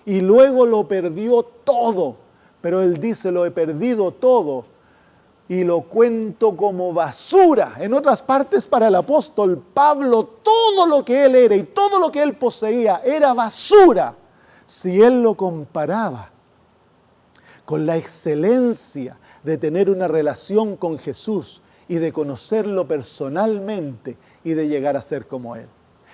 Y luego lo perdió todo. Pero él dice, lo he perdido todo y lo cuento como basura. En otras partes, para el apóstol Pablo, todo lo que él era y todo lo que él poseía era basura si él lo comparaba con la excelencia de tener una relación con Jesús y de conocerlo personalmente y de llegar a ser como Él.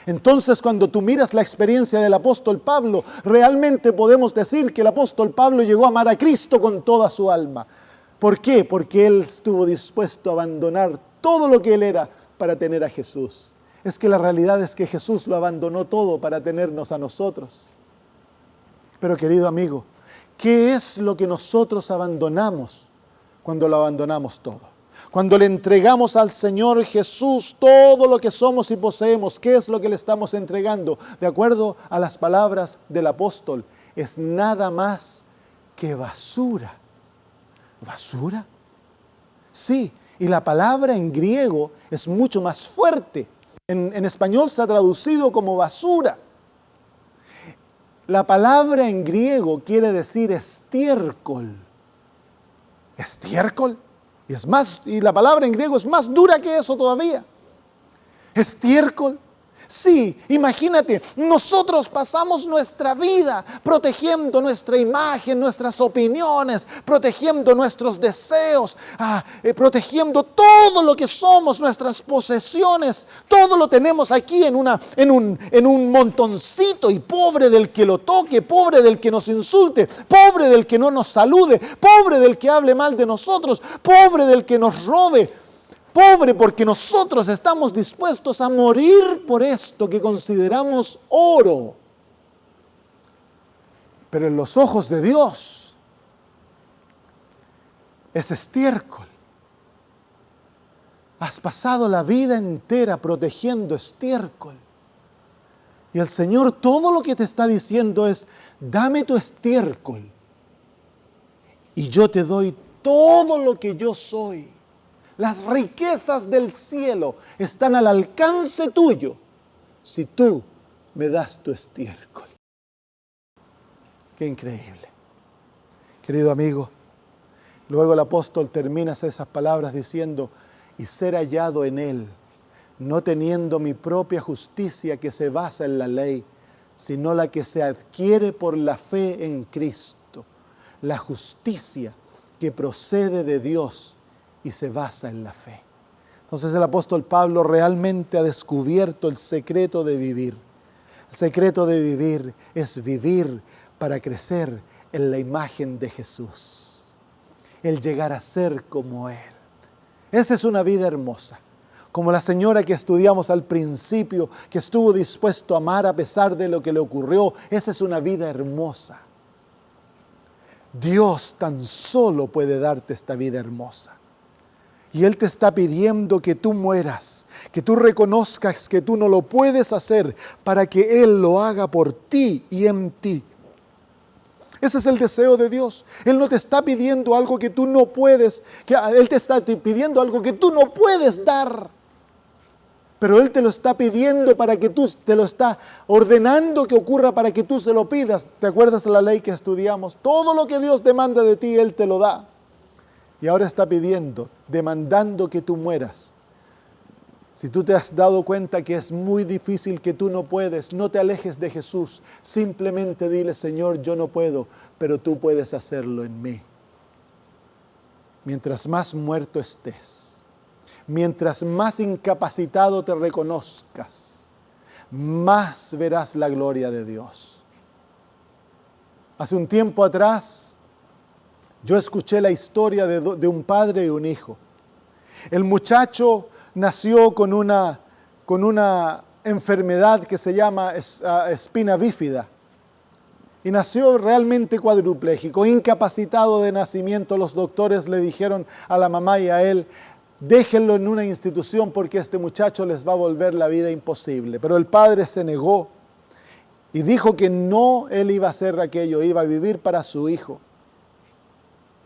Entonces, cuando tú miras la experiencia del apóstol Pablo, realmente podemos decir que el apóstol Pablo llegó a amar a Cristo con toda su alma. ¿Por qué? Porque él estuvo dispuesto a abandonar todo lo que él era para tener a Jesús. Es que la realidad es que Jesús lo abandonó todo para tenernos a nosotros. Pero querido amigo, ¿qué es lo que nosotros abandonamos cuando lo abandonamos todo? Cuando le entregamos al Señor Jesús todo lo que somos y poseemos, ¿qué es lo que le estamos entregando? De acuerdo a las palabras del apóstol, es nada más que basura. ¿Basura? Sí, y la palabra en griego es mucho más fuerte. En español se ha traducido como basura. La palabra en griego quiere decir estiércol. ¿Estiércol? Y la palabra en griego es más dura que eso todavía. ¿Estiércol? Sí, imagínate, nosotros pasamos nuestra vida protegiendo nuestra imagen, nuestras opiniones, protegiendo nuestros deseos, protegiendo todo lo que somos, nuestras posesiones. Todo lo tenemos aquí en un montoncito, y pobre del que lo toque, pobre del que nos insulte, pobre del que no nos salude, pobre del que hable mal de nosotros, pobre del que nos robe. Pobre porque nosotros estamos dispuestos a morir por esto que consideramos oro. Pero en los ojos de Dios es estiércol. Has pasado la vida entera protegiendo estiércol. Y el Señor todo lo que te está diciendo es, dame tu estiércol y yo te doy todo lo que yo soy. Las riquezas del cielo están al alcance tuyo si tú me das tu estiércol. Qué increíble. Querido amigo, luego el apóstol termina esas palabras diciendo, y ser hallado en él, no teniendo mi propia justicia que se basa en la ley, sino la que se adquiere por la fe en Cristo, la justicia que procede de Dios y se basa en la fe. Entonces el apóstol Pablo realmente ha descubierto el secreto de vivir. El secreto de vivir es vivir para crecer en la imagen de Jesús. El llegar a ser como Él. Esa es una vida hermosa. Como la señora que estudiamos al principio, que estuvo dispuesto a amar a pesar de lo que le ocurrió. Esa es una vida hermosa. Dios tan solo puede darte esta vida hermosa. Y Él te está pidiendo que tú mueras, que tú reconozcas que tú no lo puedes hacer para que Él lo haga por ti y en ti. Ese es el deseo de Dios. Él no te está pidiendo algo que tú no puedes, Él te está pidiendo algo que tú no puedes dar. Pero Él te lo está pidiendo para que tú, te lo está ordenando que ocurra para que tú se lo pidas. ¿Te acuerdas de la ley que estudiamos? Todo lo que Dios demanda de ti, Él te lo da. Y ahora está pidiendo, demandando que tú mueras. Si tú te has dado cuenta que es muy difícil, que tú no puedes, no te alejes de Jesús. Simplemente dile, Señor, yo no puedo, pero tú puedes hacerlo en mí. Mientras más muerto estés, mientras más incapacitado te reconozcas, más verás la gloria de Dios. Hace un tiempo atrás, yo escuché la historia de un padre y un hijo. El muchacho nació con una enfermedad que se llama espina bífida. Y nació realmente cuadrupléjico, incapacitado de nacimiento. Los doctores le dijeron a la mamá y a él, déjenlo en una institución porque este muchacho les va a volver la vida imposible. Pero el padre se negó y dijo que no él iba a hacer aquello, iba a vivir para su hijo.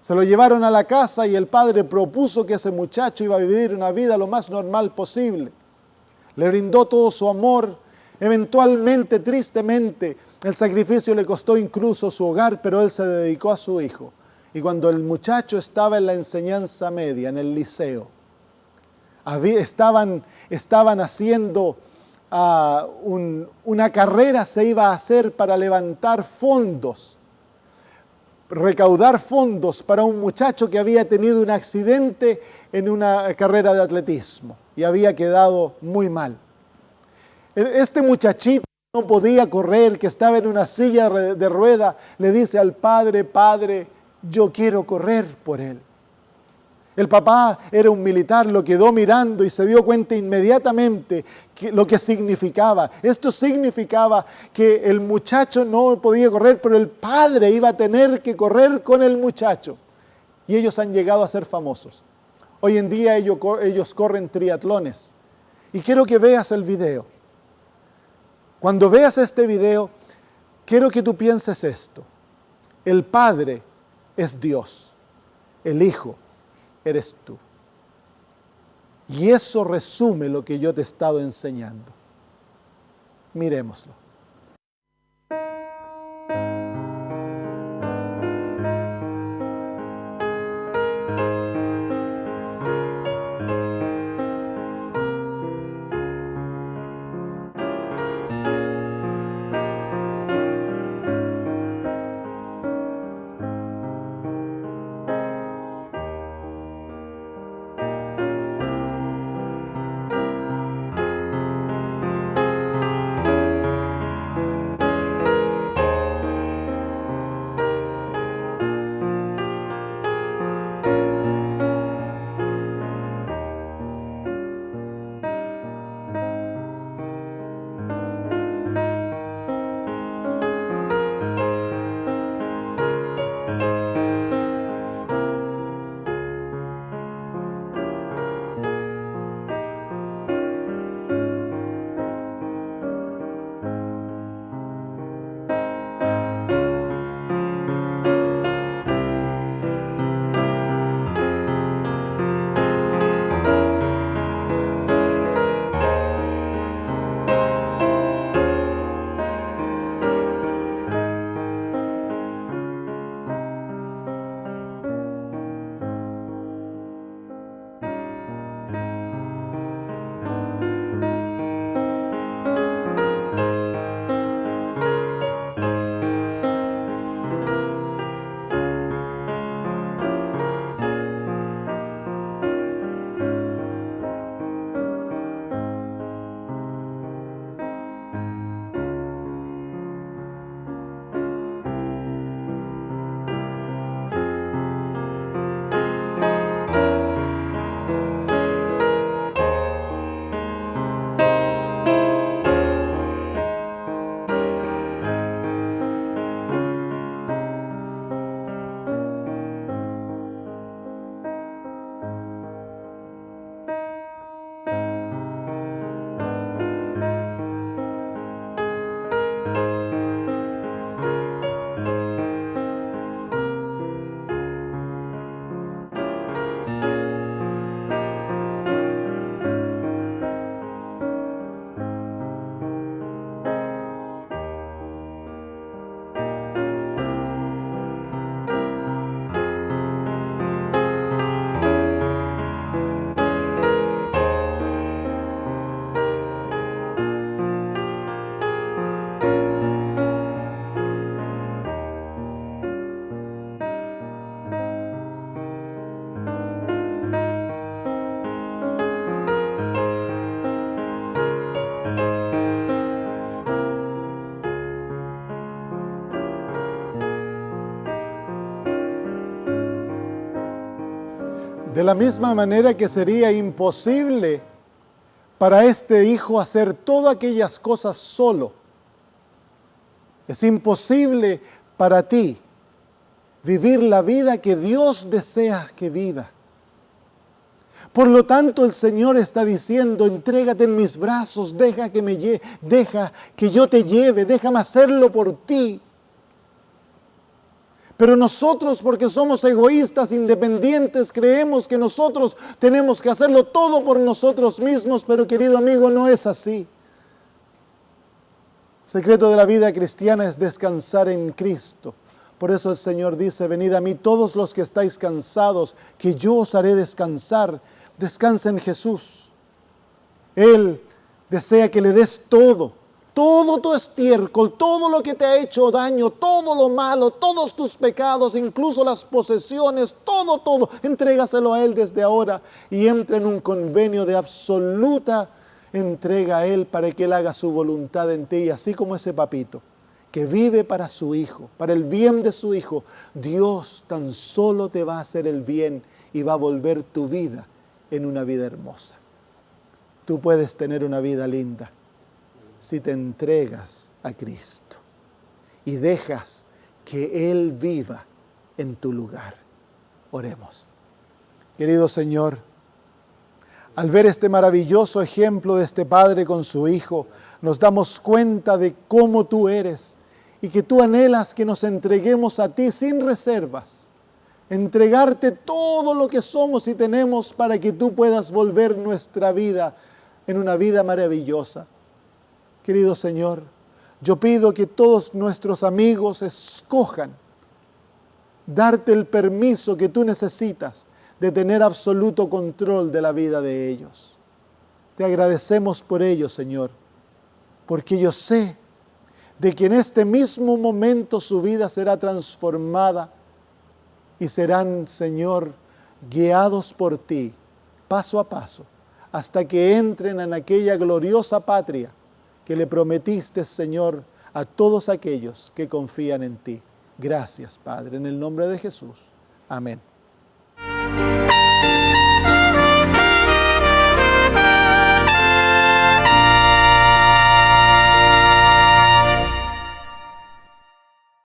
Se lo llevaron a la casa y el padre propuso que ese muchacho iba a vivir una vida lo más normal posible. Le brindó todo su amor. Eventualmente, tristemente, el sacrificio le costó incluso su hogar, pero él se dedicó a su hijo. Y cuando el muchacho estaba en la enseñanza media, en el liceo, estaban haciendo una carrera, se iba a hacer para levantar fondos, recaudar fondos para un muchacho que había tenido un accidente en una carrera de atletismo y había quedado muy mal. Este muchachito no podía correr, que estaba en una silla de rueda, le dice al padre: padre, yo quiero correr por él. El papá era un militar, lo quedó mirando y se dio cuenta inmediatamente lo que significaba. Esto significaba que el muchacho no podía correr, pero el padre iba a tener que correr con el muchacho. Y ellos han llegado a ser famosos. Hoy en día ellos corren triatlones. Y quiero que veas el video. Cuando veas este video, quiero que tú pienses esto. El Padre es Dios. El Hijo eres tú. Y eso resume lo que yo te he estado enseñando. Miremoslo. De la misma manera que sería imposible para este hijo hacer todas aquellas cosas solo. Es imposible para ti vivir la vida que Dios desea que viva. Por lo tanto, el Señor está diciendo, entrégate en mis brazos, deja que yo te lleve, déjame hacerlo por ti. Pero nosotros, porque somos egoístas, independientes, creemos que nosotros tenemos que hacerlo todo por nosotros mismos, pero querido amigo, no es así. El secreto de la vida cristiana es descansar en Cristo. Por eso el Señor dice, venid a mí todos los que estáis cansados, que yo os haré descansar. Descansa en Jesús. Él desea que le des todo tu estiércol, todo lo que te ha hecho daño, todo lo malo, todos tus pecados, incluso las posesiones, todo, entrégaselo a Él desde ahora y entra en un convenio de absoluta entrega a Él para que Él haga su voluntad en ti. Y así como ese papito que vive para su hijo, para el bien de su hijo, Dios tan solo te va a hacer el bien y va a volver tu vida en una vida hermosa. Tú puedes tener una vida linda si te entregas a Cristo y dejas que Él viva en tu lugar. Oremos. Querido Señor, al ver este maravilloso ejemplo de este padre con su hijo, nos damos cuenta de cómo tú eres y que tú anhelas que nos entreguemos a ti sin reservas. Entregarte todo lo que somos y tenemos para que tú puedas volver nuestra vida en una vida maravillosa. Querido Señor, yo pido que todos nuestros amigos escojan darte el permiso que tú necesitas de tener absoluto control de la vida de ellos. Te agradecemos por ello, Señor, porque yo sé de que en este mismo momento su vida será transformada y serán, Señor, guiados por ti, paso a paso, hasta que entren en aquella gloriosa patria que le prometiste, Señor, a todos aquellos que confían en ti. Gracias, Padre, en el nombre de Jesús. Amén.